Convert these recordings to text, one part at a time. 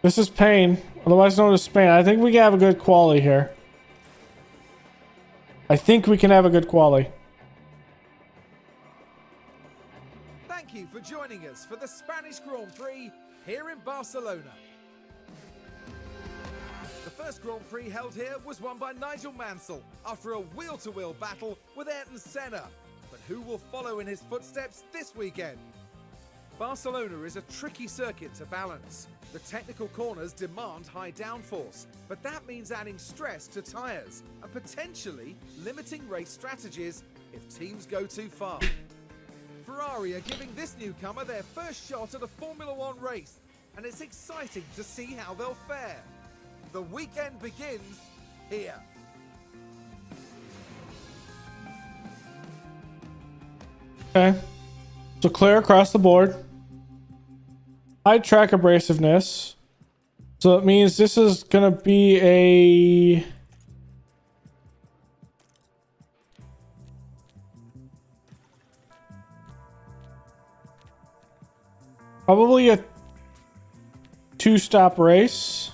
This is Pain, otherwise known as Spain. I think we can have a good quali here. I think we can have a good quali. Thank you for joining us for the Spanish Grand Prix here in Barcelona. The first Grand Prix held here was won by Nigel Mansell after a wheel-to-wheel battle with Ayrton Senna. But who will follow in his footsteps this weekend? Barcelona is a tricky circuit to balance. The technical corners demand high downforce, but that means adding stress to tyres and potentially limiting race strategies if teams go too far. Ferrari are giving this newcomer their first shot at a Formula One race, and it's exciting to see how they'll fare. The weekend begins here. Okay. So clear across the board. High track abrasiveness. So it means this is gonna be a probably a 2-stop race.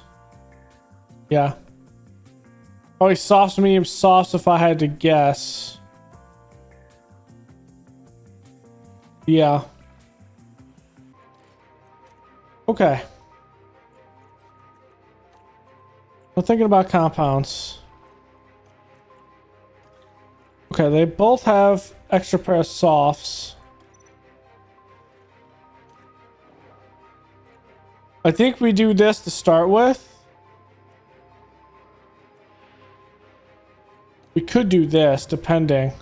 Yeah. Probably softs, medium, softs if I had to guess. Yeah. Okay. I'm thinking about compounds. Okay, they both have extra pair of softs. I think we do this to start with. We could do this, depending.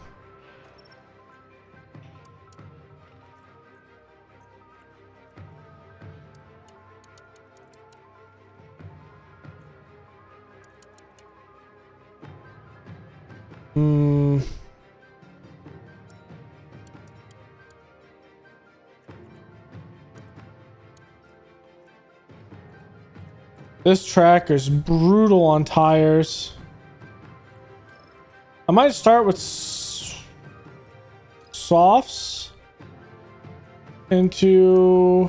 This track is brutal on tires. I might start with softs into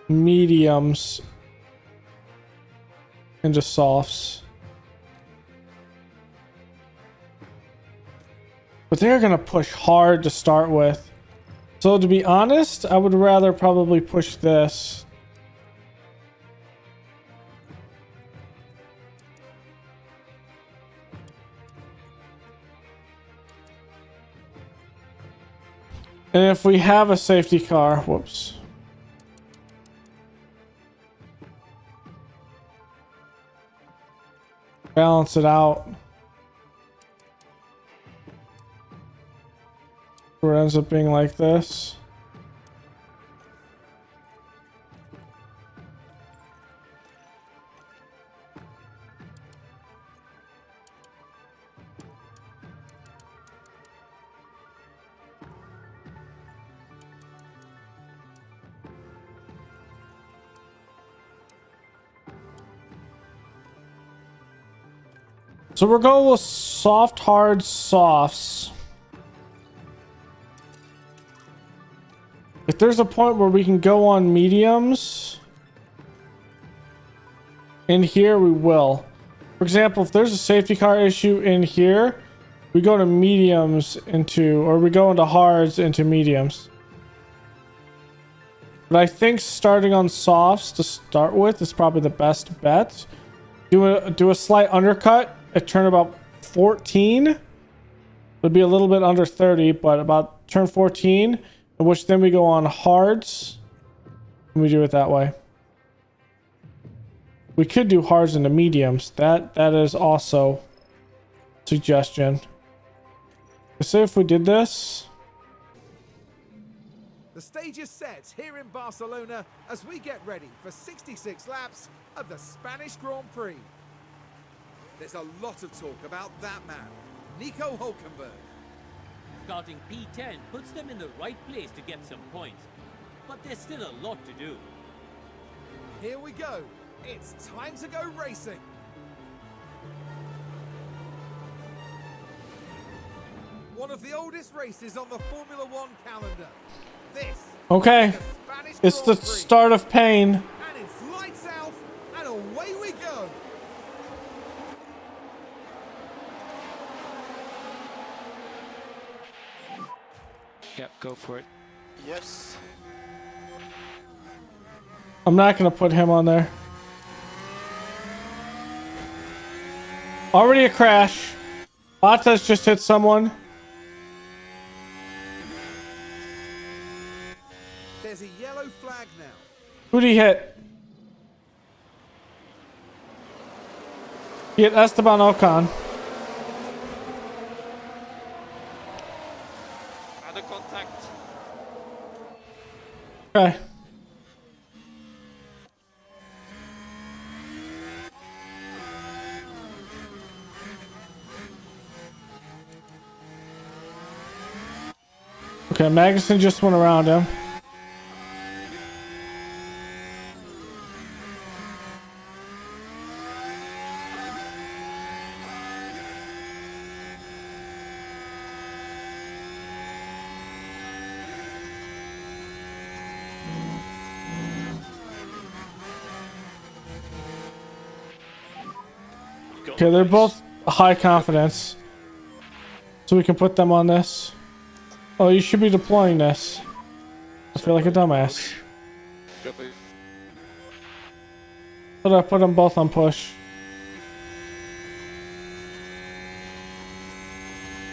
mediums into softs. But they're gonna push hard to start with. So to be honest, I would rather probably push this. And if we have a safety car, whoops. Balance it out. Where it ends up being like this. So we're going with soft, hard, softs. If there's a point where we can go on mediums in here, we will. For example, if there's a safety car issue in here, we go to mediums into, or we go into hards into mediums. But I think starting on softs to start with is probably the best bet. Do a slight undercut at turn about 14. Would be a little bit under 30, but about turn 14. In which then we go on hards and we do it that way. We could do hards into mediums. That is also a suggestion. Let's say if we did this. The stage is set here in Barcelona as we get ready for 66 laps of the Spanish Grand Prix. There's a lot of talk about that man, Nico Hülkenberg. Starting P10 puts them in the right place to get some points, but there's still a lot to do. Here we go. It's time to go racing. One of the oldest races on the Formula One calendar. This Okay. is the Spanish It's the start of pain. And it's lights out, and away we go. Yep, go for it. Yes. I'm not gonna put him on there. Already a crash. Bottas just hit someone. There's a yellow flag now. Who'd he hit? He hit Esteban Ocon. Other contact. Okay. Okay, Magnussen just went around him. Okay, they're both high confidence. So we can put them on this. Oh, you should be deploying this. I feel like a dumbass. Copy. But I put them both on push.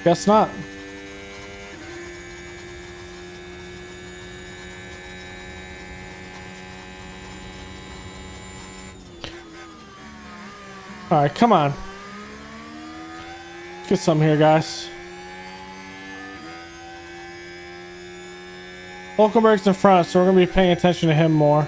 Guess not. Alright, come on. Let's get some here, guys. Hulkenberg's in front, so we're going to be paying attention to him more.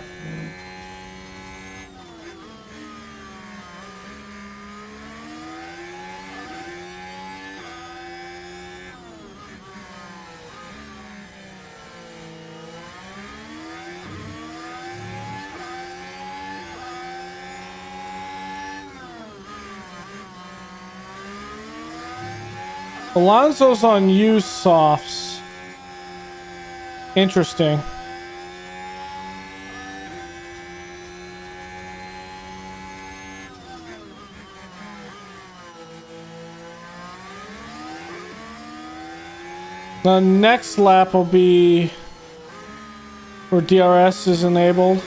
Alonso's on used softs. Interesting. The next lap will be where DRS is enabled.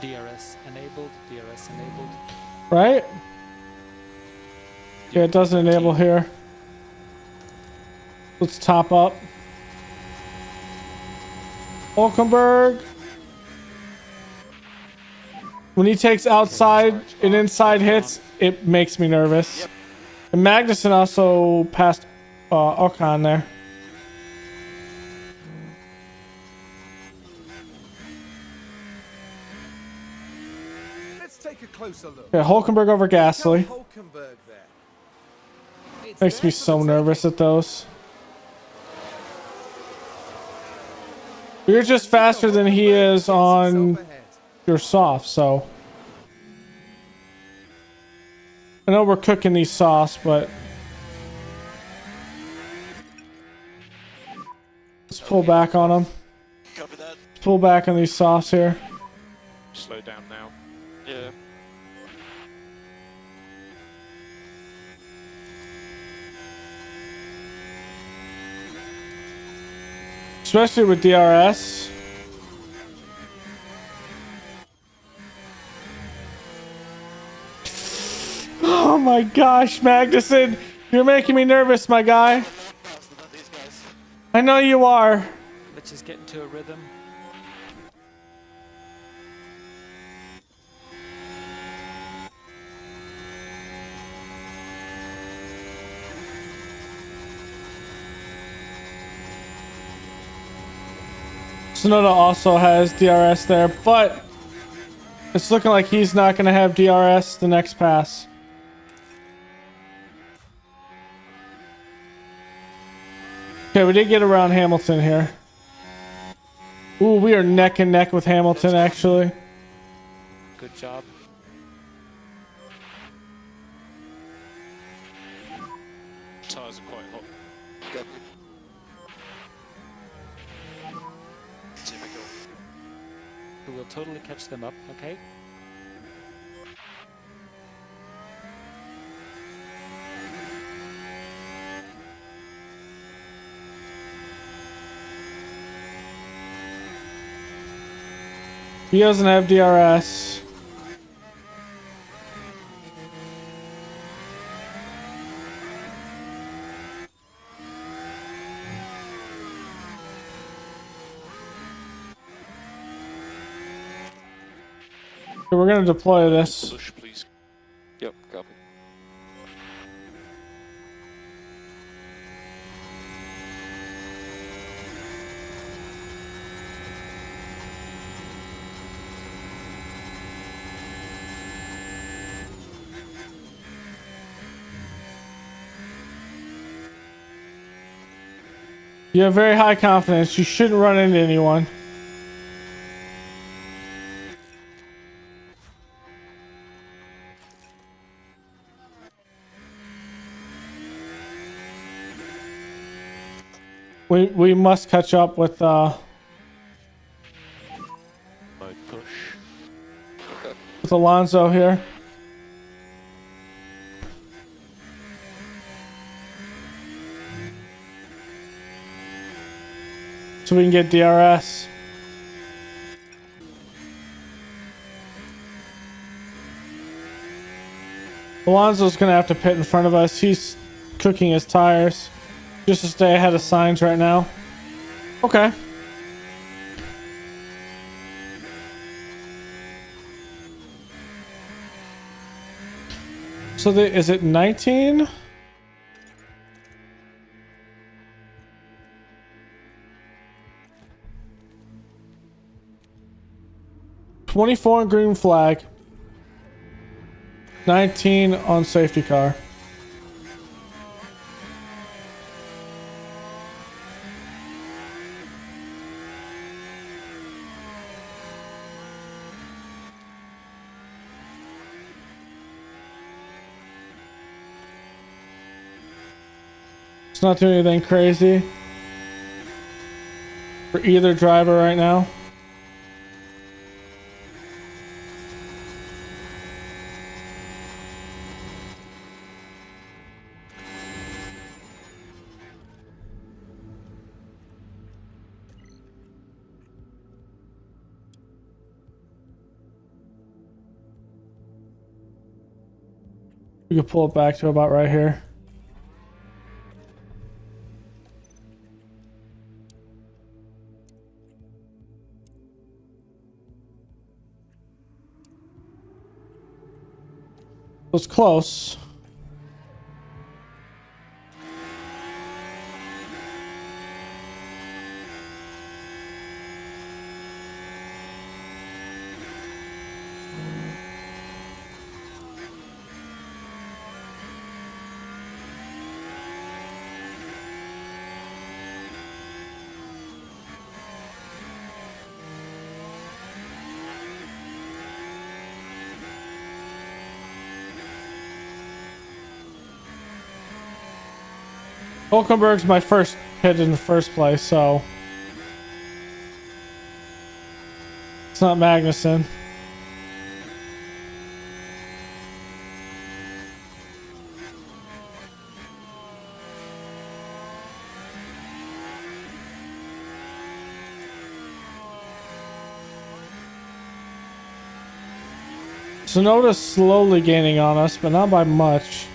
DRS enabled, DRS enabled. Right? Yeah, it doesn't enable here. Let's top up. Hulkenberg. When he takes outside and inside hits, it makes me nervous. Yep. And Magnussen also passed Ocon there. Let's take a closer look. Yeah, Hulkenberg over Gasly. Hulkenberg there. It's Makes there me for so the nervous taking. at those. You're just faster than he Hulkenberg is gets on himself ahead. your soft, so. I know we're cooking these sauce, but let's pull back on them. Copy that. Pull back on these sauce here. Slow down now. Yeah. Especially with DRS. Oh my gosh, Magnussen. You're making me nervous, my guy. Faster than these guys. I know you are. Let's just get into a rhythm. Tsunoda also has DRS there, but it's looking like he's not going to have DRS the next pass. Okay, we did get around Hamilton here. Ooh, we are neck and neck with Hamilton, actually. Good job. tyres are quite hot. Copy. Typical. We will totally catch them up, okay? He doesn't have DRS. So we're gonna deploy this. Push, please. Yep, copy. You have very high confidence. You shouldn't run into anyone. We must catch up with Mode push. Okay. with Alonso here. So we can get DRS. Alonso's gonna have to pit in front of us. He's cooking his tires just to stay ahead of signs right now. Okay. So is it 19? $24 on green flag. 19 on safety car. It's not doing anything crazy for either driver right now. We can pull it back to about right here. It was close. Hulkenberg's my first hit in the first place, so it's not Magnussen. Sonoda's slowly gaining on us, but not by much.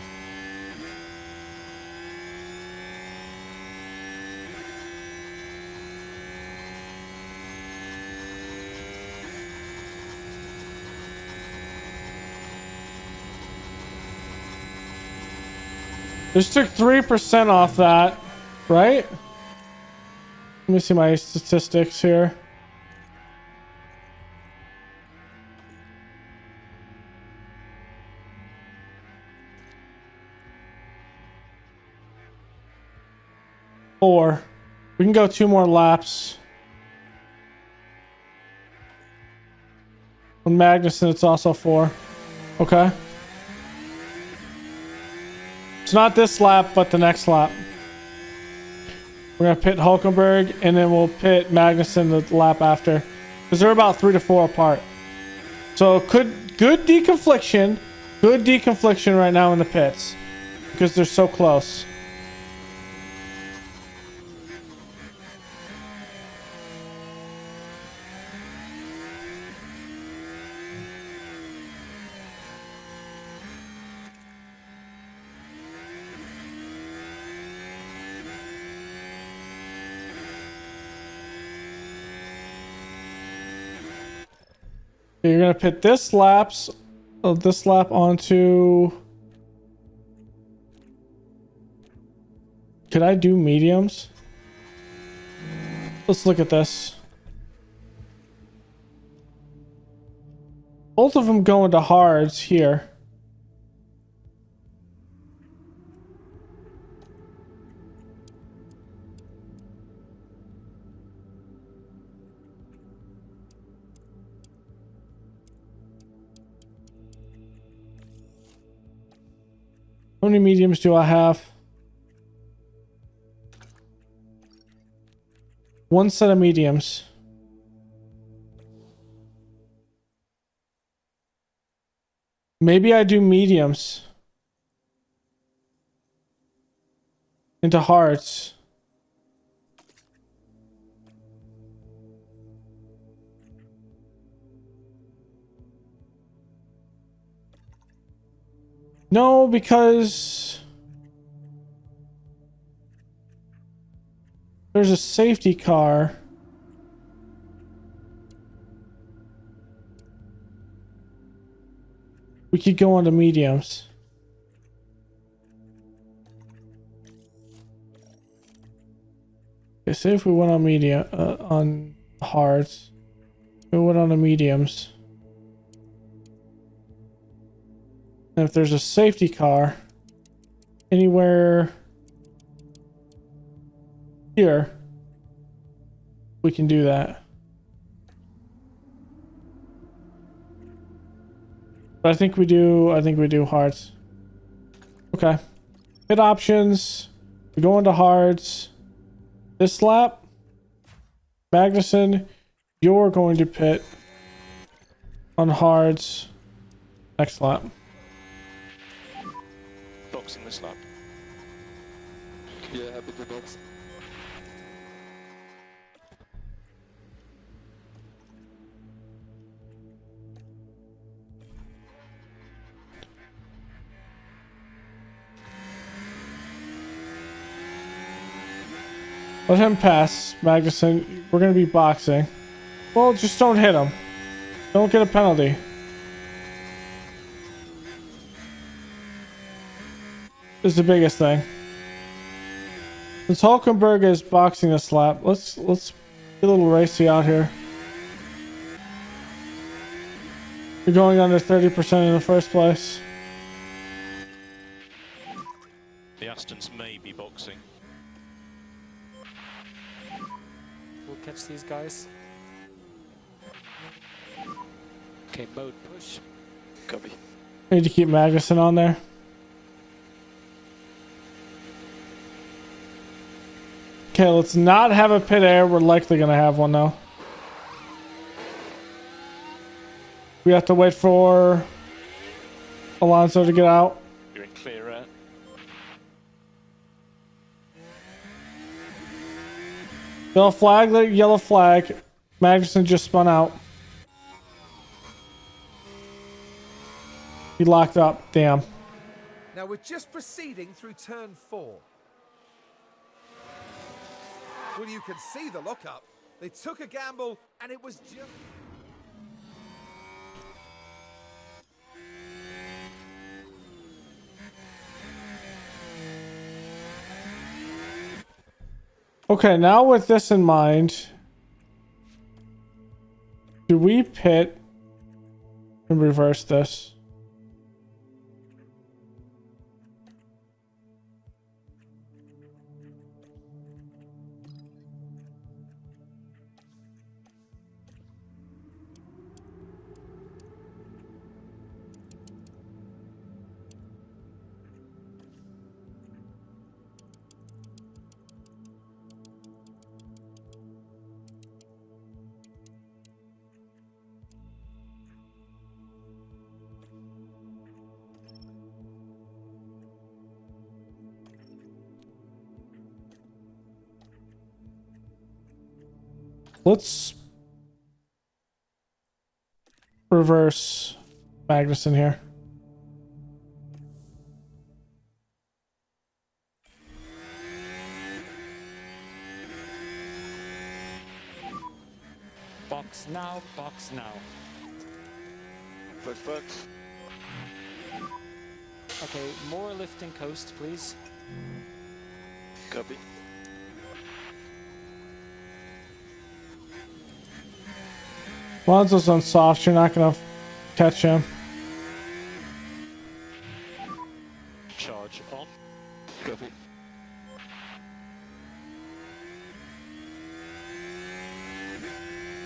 Just took 3% off that, right? Let me see my statistics here. Four. We can go 2 more laps. On Magnussen, it's also 4. Okay. It's not this lap, but the next lap. We're gonna pit Hulkenberg, and then we'll pit Magnussen the lap after, because they're about 3 to 4 apart. So good deconfliction right now in the pits, because they're so close. You're gonna pit this lap onto. Could I do mediums? Let's look at this. Both of them go into hards here. How many mediums do I have? One set of mediums. Maybe I do mediums into hearts. No, because there's a safety car. We could go on to mediums. Okay, say if we went on on hards, we went on to mediums. And if there's a safety car anywhere here, we can do that. But I think we do hearts. Okay. Hit options. We go into hards. This lap, Magnussen, you're going to pit on hards next lap. Boxing this lap. Yeah, happy to box. Let him pass, Magnussen. We're going to be boxing. Well, just don't hit him. Don't get a penalty. This is the biggest thing. Since Hulkenberg is boxing this lap, let's get a little racy out here. You're going under 30% in the first place. The Astons may be boxing. We'll catch these guys. Okay, mode push. Copy. Need to keep Magnussen on there. Okay, let's not have a pit air. We're likely going to have one though. We have to wait for Alonso to get out. You're in clear air. Yellow flag, yellow flag. Magnussen just spun out. He locked up. Damn. Now we're just proceeding through turn 4. Well, you can see the lockup. They took a gamble and it was just... Okay, now with this in mind, do we pit and reverse this? Let's reverse Magnuson here. Box now, box now. Box, box. Okay, more lifting coast, please. Copy. Lonzo's on soft. You're not gonna catch him. Charge on. Copy.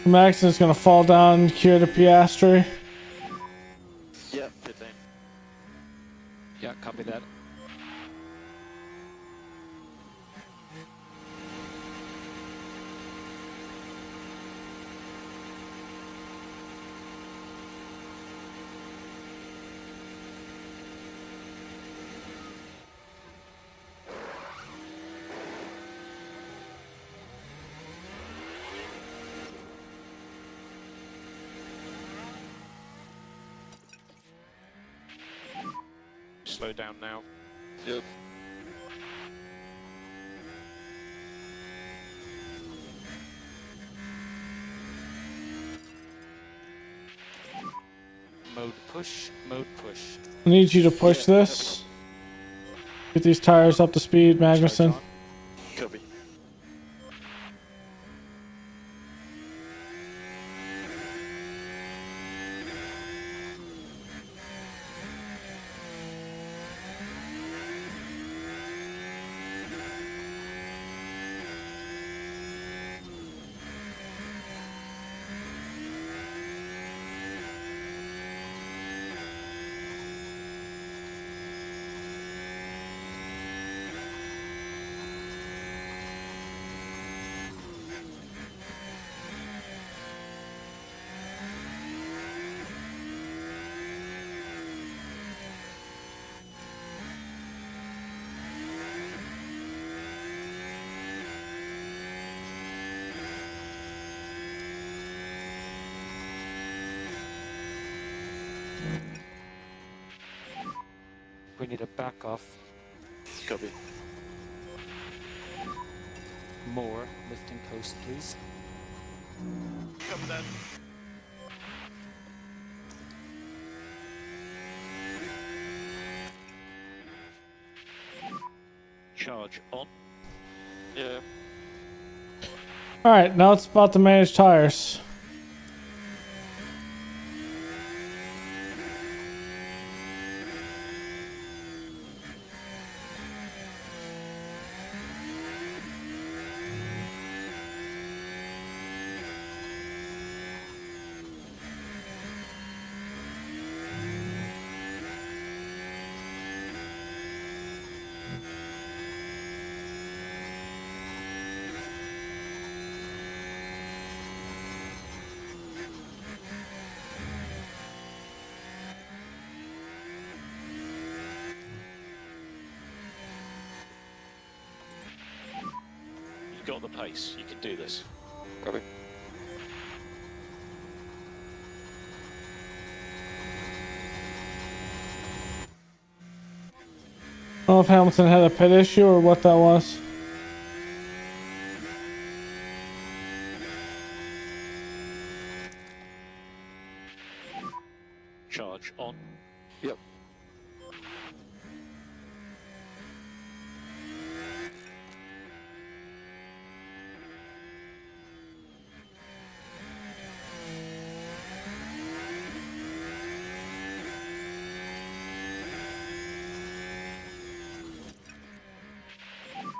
Magson's gonna fall down here to Piastri. Yeah, pit lane. Yeah, copy that. Slow down now. Yep. Mode push, mode push. I need you to push this. Get these tires up to speed, Magnuson. Charge on. Copy. We need a back off. Copy. More lifting coast, please. Copy that. Charge on. Yeah. All right, now it's about to manage tires. You've got the pace. You can do this. Copy. I don't know if Hamilton had a pit issue or what that was. Charge on. Yep.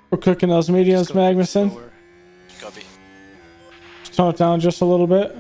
We're cooking those mediums, Just go a bit Magnuson. slower. Copy. Just tone it down just a little bit.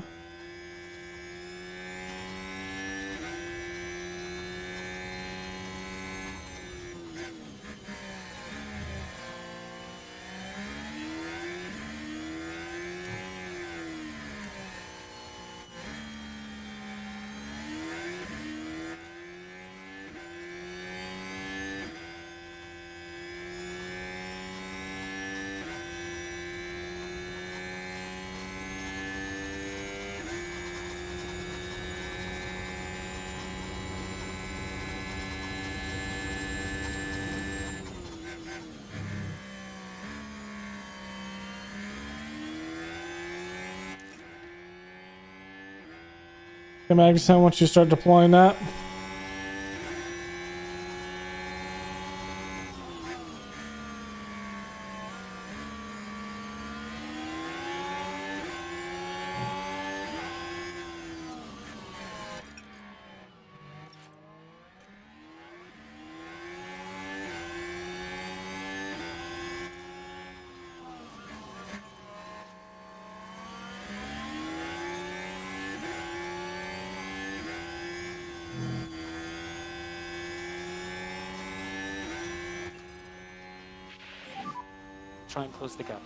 Okay, Magnuson, once you start deploying that. Try and close the gap.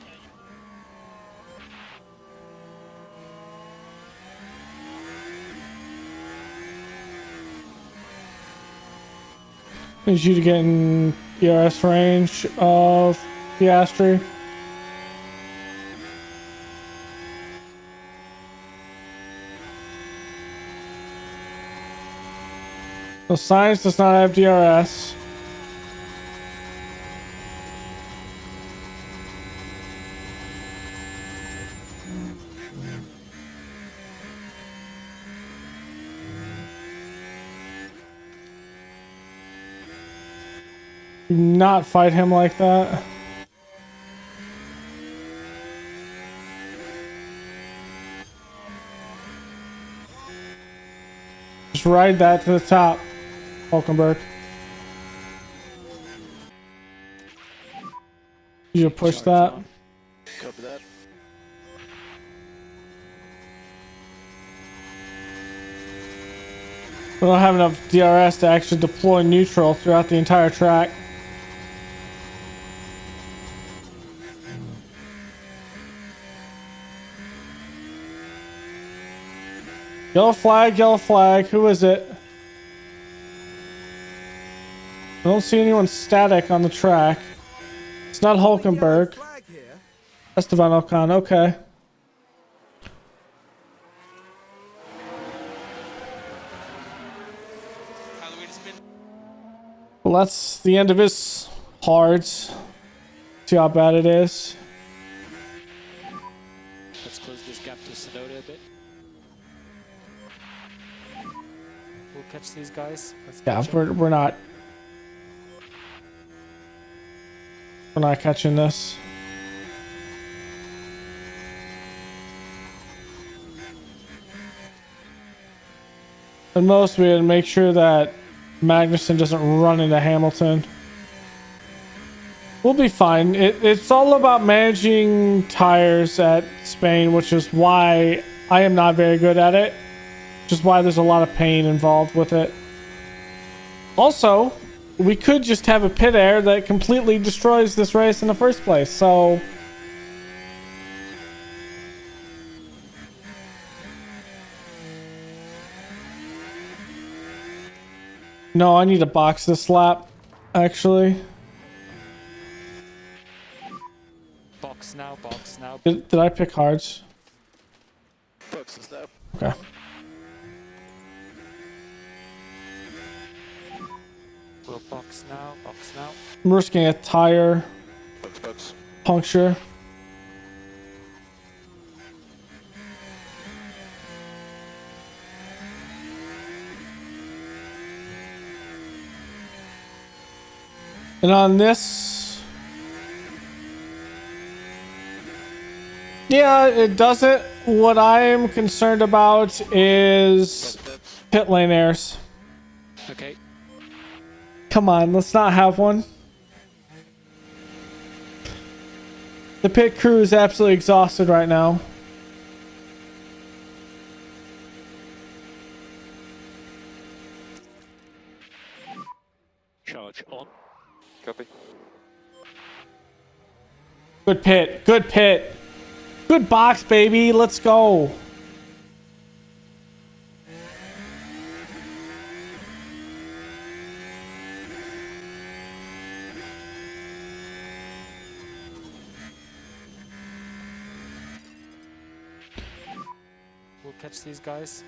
Need you to get in DRS range of Piastri. So Science does not have DRS. Do not fight him like that. Just ride that to the top, Hulkenberg. You push that. Copy that. We don't have enough DRS to actually deploy neutral throughout the entire track. Yellow flag, yellow flag. Who is it? I don't see anyone static on the track. It's not Hulkenberg. Flag here. Esteban Ocon, okay. Well, that's the end of his hards. See how bad it is. Let's close this gap to Sonoda a bit. We'll catch these guys. Let's Yeah, catch 'em. we're not. We're not catching this. At most, we would make sure that Magnuson doesn't run into Hamilton. We'll be fine. It's all about managing tires at Spain, which is why I am not very good at it. Which is why there's a lot of pain involved with it. Also, we could just have a pit air that completely destroys this race in the first place. So no, I need to box this lap, actually. Box now, box now. Did I pick hards? Box is there. Okay. We'll box now, box now. I'm risking a tire Box. puncture. And on this, yeah, it doesn't. What I am concerned about is pit lane airs. Okay. Come on, let's not have one. The pit crew is absolutely exhausted right now. Charge on. Copy. Good pit. Good pit. Good box, baby. Let's go. We'll catch these guys.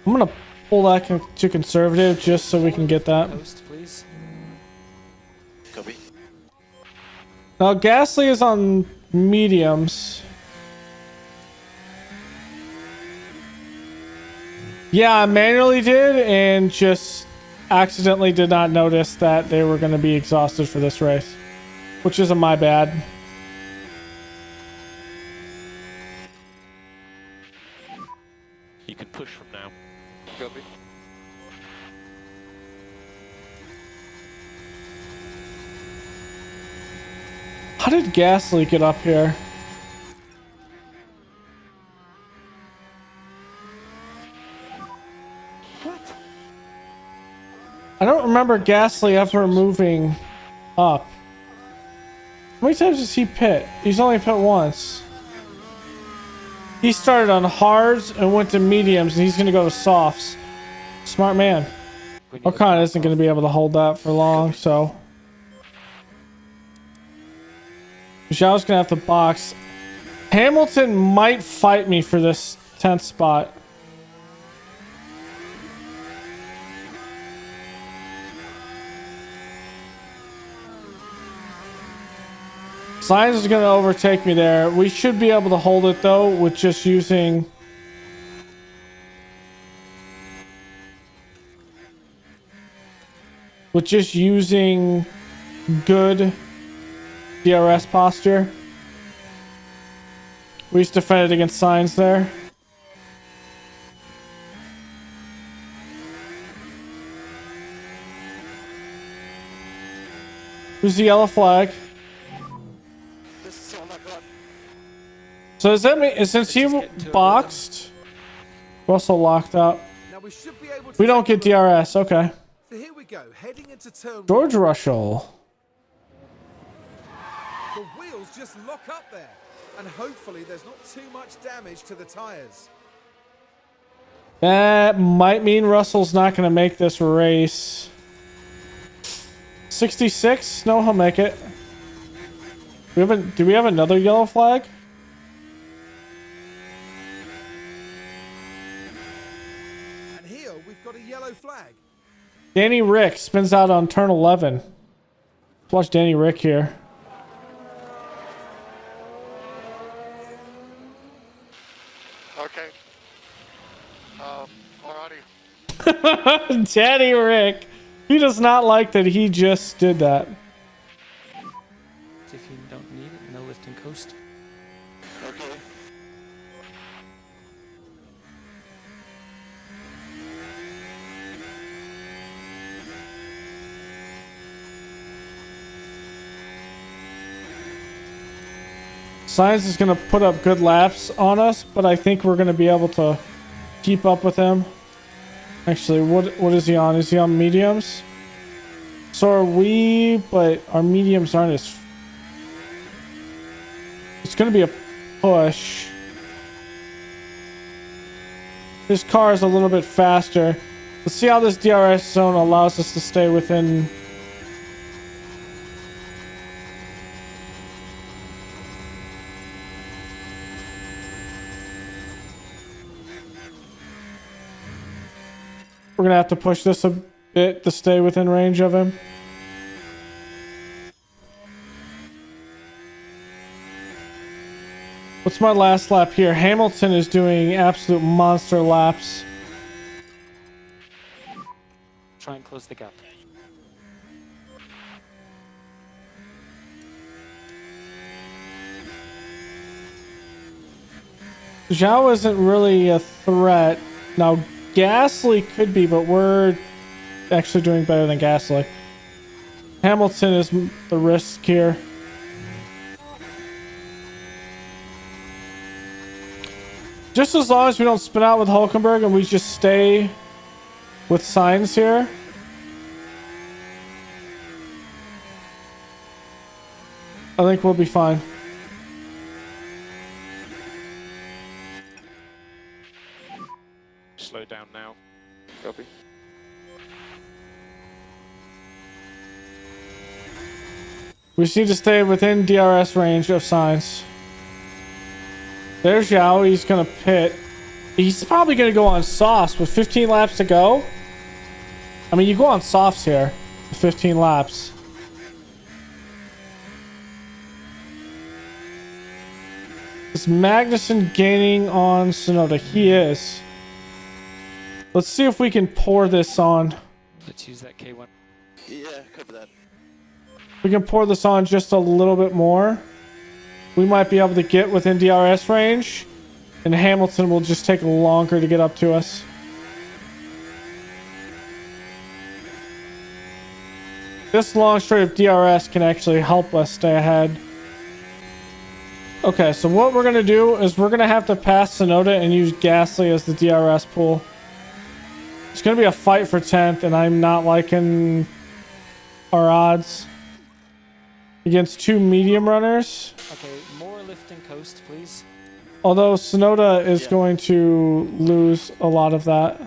I'm gonna pull that to conservative just so we can get that. Post, please. Copy. Now Gasly is on mediums. Yeah, I manually did and just accidentally did not notice that they were going to be exhausted for this race, which isn't my bad. You can push from now. Copy. How did Gasly get up here? I don't remember Gasly ever moving up. How many times does he pit? He's only pit once. He started on hards and went to mediums, and he's going to go to softs. Smart man. We need a Ocon isn't going to be able to hold that for long, so. Zhao's going to have to box. Hamilton might fight me for this 10th spot. Sainz is going to overtake me there. We should be able to hold it, though, with just using... With just using good DRS posture. We just defended against Sainz there. Who's the yellow flag? This is all I got. So does that mean since he boxed, Russell locked up? Now we should be able to. We don't get DRS. Okay. So here we go, heading into turn George Russell. The wheels just lock up there, and hopefully there's not too much damage to the tires. That might mean Russell's not going to make this race. 66? No, he'll make it. Do we have another yellow flag? And here we've got a yellow flag. Danny Rick spins out on turn 11. Let's watch Danny Rick here. Okay. Alrighty. Danny Rick. He does not like that he just did that. If you don't need it, no lift and coast. Okay. Sainz is going to put up good laps on us, but I think we're going to be able to keep up with him. Actually, what is he on? Is he on mediums? So are we, but our mediums aren't as... It's going to be a push. This car is a little bit faster. Let's see how this DRS zone allows us to stay within... We're going to have to push this a bit to stay within range of him. What's my last lap here? Hamilton is doing absolute monster laps. Try and close the gap. Zhao isn't really a threat. Now, Gasly could be, but we're actually doing better than Gasly. Hamilton is the risk here. Just as long as we don't spin out with Hulkenberg and we just stay with Sainz here. I think we'll be fine. Slow down now. Copy. We just need to stay within DRS range of Sainz. There's Zhao. He's going to pit. He's probably going to go on softs with 15 laps to go. I mean, you go on softs here with 15 laps. Is Magnussen gaining on Tsunoda? He is. Let's see if we can pour this on. Let's use that K1. Yeah, cover that. We can pour this on just a little bit more. We might be able to get within DRS range. And Hamilton will just take longer to get up to us. This long straight of DRS can actually help us stay ahead. Okay, so what we're going to do is we're going to have to pass Sonoda and use Gasly as the DRS pool. It's going to be a fight for 10th, and I'm not liking our odds against two medium runners. Okay, more lift and coast, please. Although Sonoda is going to lose a lot of that.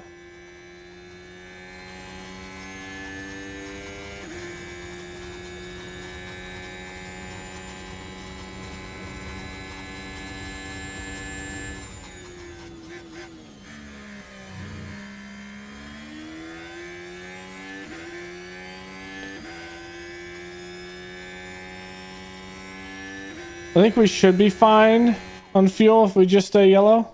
I think we should be fine on fuel if we just stay yellow.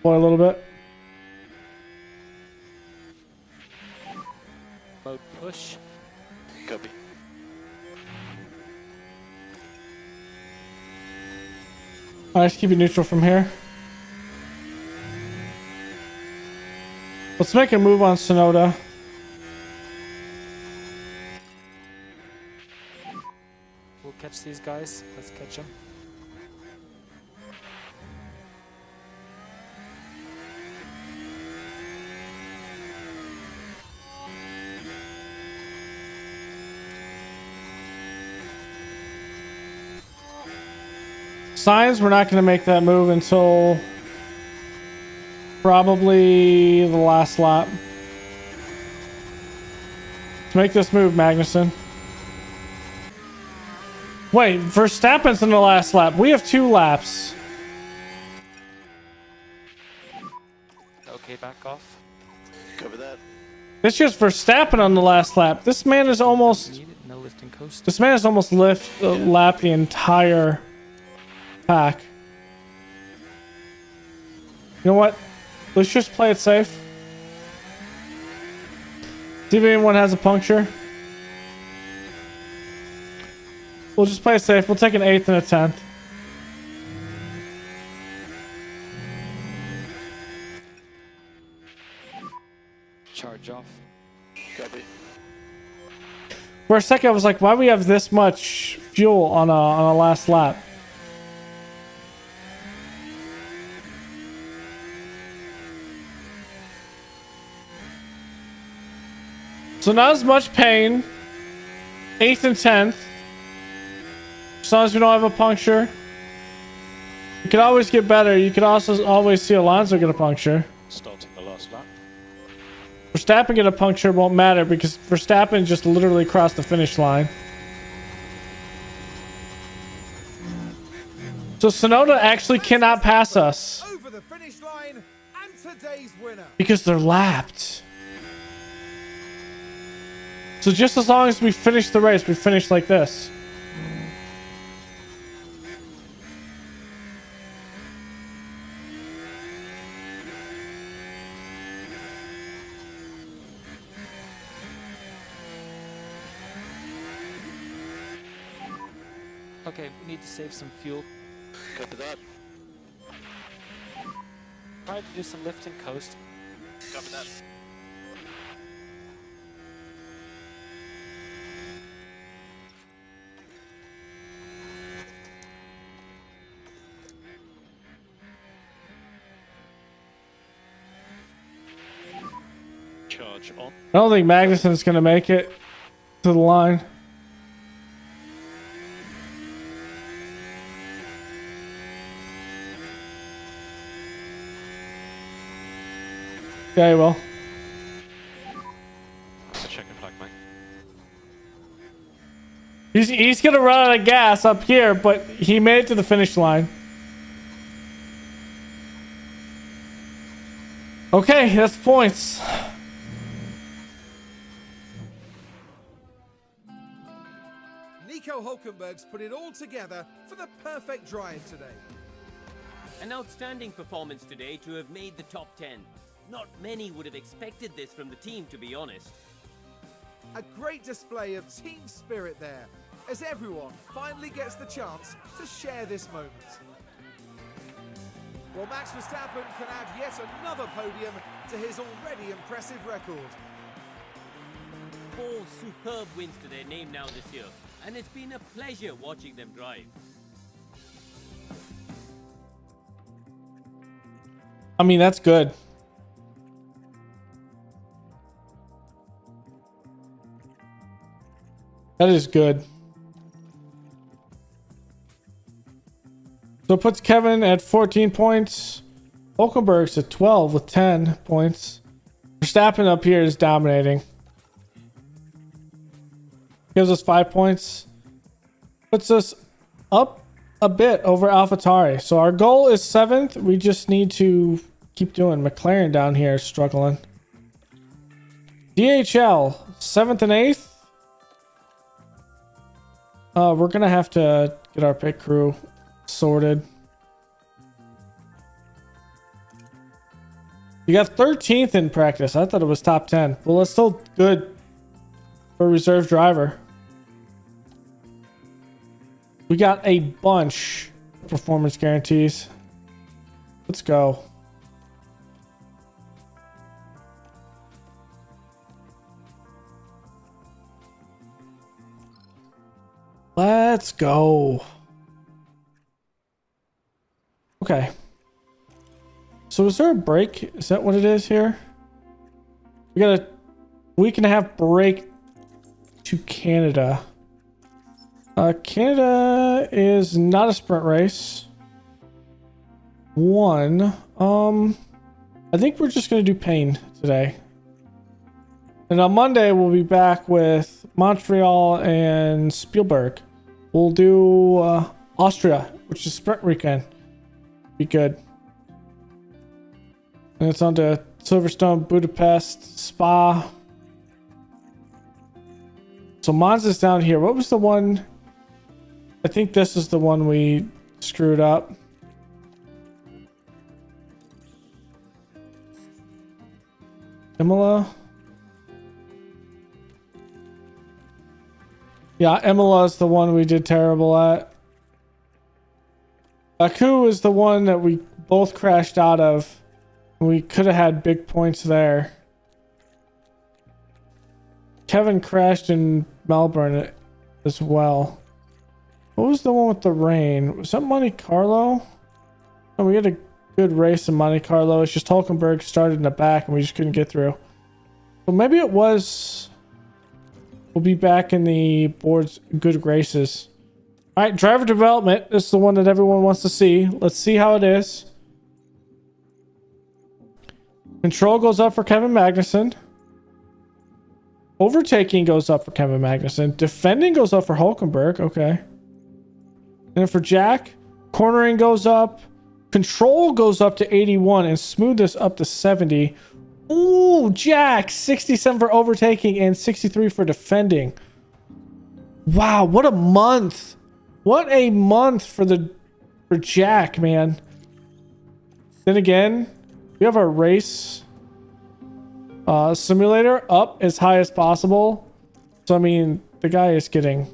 Boy, a little bit. Mode push. Copy. Alright, keep it neutral from here. Let's make a move on Sonoda. We'll catch these guys. Let's catch them. Signs, we're not going to make that move until probably the last lap. Let's make this move, Magnussen. Wait, Verstappen's in the last lap. We have 2 laps. Okay, back off. Cover that. It's just Verstappen on the last lap. This man is almost... Need it. No lift and coast. This man has almost lapped the entire pack. You know what? Let's just play it safe. See if anyone has a puncture. We'll just play it safe. We'll take an 8th and a 10th. Charge off. Copy. For a second, I was like, why do we have this much fuel on a last lap? So not as much pain. 8th and 10th. As long as we don't have a puncture. You could always get better. You could also always see Alonso get a puncture. Starting the last lap. Verstappen get a puncture won't matter because Verstappen just literally crossed the finish line. So Sonoda actually cannot pass us Over the finish line and today's winner. because they're lapped. So just as long as we finish the race, we finish like this. Okay, we need to save some fuel. Copy that. Try to do some lift and coast. Copy that. Charge on. I don't think Magnussen's going to make it to the line. Yeah, he will. That's a checkered flag, mate. He's going to run out of gas up here, but he made it to the finish line. Okay, that's points. Nico Hulkenberg's put it all together for the perfect drive today. An outstanding performance today to have made the top 10. Not many would have expected this from the team, to be honest. A great display of team spirit there, as everyone finally gets the chance to share this moment. Well, Max Verstappen can add yet another podium to his already impressive record. 4 superb wins to their name now this year, and it's been a pleasure watching them drive. I mean, that's good. That is good. So it puts Kevin at 14 points. Hulkenberg's at 12 with 10 points. Verstappen up here is dominating. Gives us 5 points. Puts us up a bit over AlphaTauri. So our goal is 7th. We just need to keep doing. McLaren down here is struggling. DHL 7th and 8th. We're gonna have to get our pit crew sorted. You got 13th in practice. I thought it was top 10. Well, that's still good for a reserve driver. We got a bunch of performance guarantees. Let's go. Let's go. Okay. So is there a break? Is that what it is here? We got a week and a half break to Canada. Canada is not a sprint race. I think we're just gonna do pain today. And on Monday we'll be back with Montreal and Spielberg. We'll do Austria, which is sprint weekend. Be good. And it's on to Silverstone, Budapest, Spa. So Monza's down here. What was the one? I think this is the one we screwed up. Imola. Yeah, Imola is the one we did terrible at. Baku is the one that we both crashed out of. We could have had big points there. Kevin crashed in Melbourne as well. What was the one with the rain? Was that Monte Carlo? Oh, we had a good race in Monte Carlo. It's just Hulkenberg started in the back and we just couldn't get through. Well, maybe it was... We'll be back in the board's good graces. All right, driver development. This is the one that everyone wants to see. Let's see how it is. Control goes up for Kevin Magnussen. Overtaking goes up for Kevin Magnussen. Defending goes up for Hulkenberg. Okay. And for Jack, cornering goes up. Control goes up to 81 and smoothness up to 70. Ooh, Jack, 67 for overtaking and 63 for defending. Wow, what a month. What a month for Jack, man. Then again, we have our race simulator up as high as possible. So I mean, the guy is getting